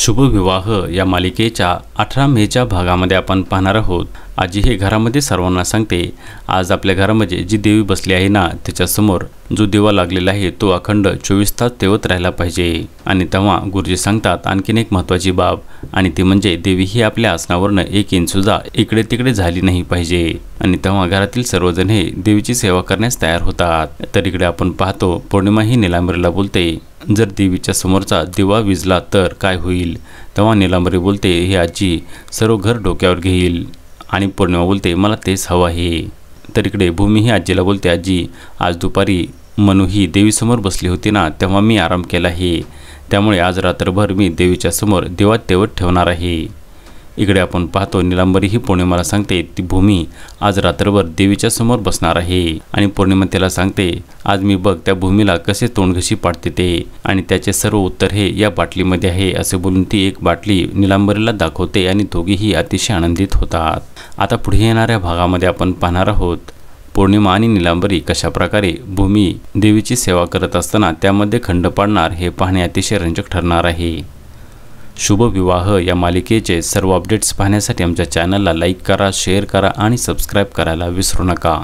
शुभ विवाह या मालिकेच्या 18 मेच्या भागामध्ये आपण पाहणार आहोत। आजी हे घरामध्ये सर्वांना सांगते, आज आपल्या घरामध्ये जी देवी बसली आहे ना, त्याच्यासमोर जो दिवा लागलेला आहे तो अखंड 24 तास तेवत राहिला पाहिजे। आणि तेव्हा गुरुजी सांगतात आणखीन एक महत्त्वाची बाब, आणि ती म्हणजे देवी ही आपल्या आसनावरनं 1 इंच सुद्धा इकडे तिकडे झाली नाही पाहिजे। आणि तेव्हा घरातील सर्वजण हे देवीची सेवा करण्यास तयार होतात। तर इकडे आपण पाहतो पौर्णिमा ही नीलांबरीला बोलते, जर देवीच्या समोरचा दिवा विझला तर काय होईल? तेव्हा नीलांबरी बोलते, हे आजी सर्व घर डोक्यावर घेईल। आणि पौर्णिमा बोलते, मला तेच हवं आहे। तर इकडे भूमी ही आजीला बोलते, आजी आज दुपारी मनू ही देवीसमोर बसली होती ना, तेव्हा मी आराम केला आहे, त्यामुळे आज रात्रभर मी देवीच्या समोर दिवा तेवत ठेवणार आहे। इकडे आपण पाहतो नीलांबरी ही पौर्णिमाला सांगते, ती भूमी आज रात्रभर देवीच्या समोर बसणार आहे। आणि पौर्णिमा त्याला सांगते, आज मी बघ त्या भूमीला कसे तोंडघशी पाडते ते, आणि त्याचे सर्व उत्तर हे या बाटलीमध्ये आहे। असे बोलून ती एक बाटली नीलांबरीला दाखवते आणि दोघीही अतिशय आनंदित होतात। आता पुढे येणाऱ्या भागामध्ये आपण पाहणार आहोत पौर्णिमा आणि नीलांबरी कशा प्रकारे भूमी देवीची सेवा करत असताना त्यामध्ये खंड पाडणार, हे पाहणे अतिशय रंजक ठरणार आहे। शुभ विवाह या मालिकेचे सर्व अपडेट्स पाहण्यासाठी आमच्या चॅनलला लाईक करा, शेअर करा आणि सबस्क्राईब करायला विसरू नका।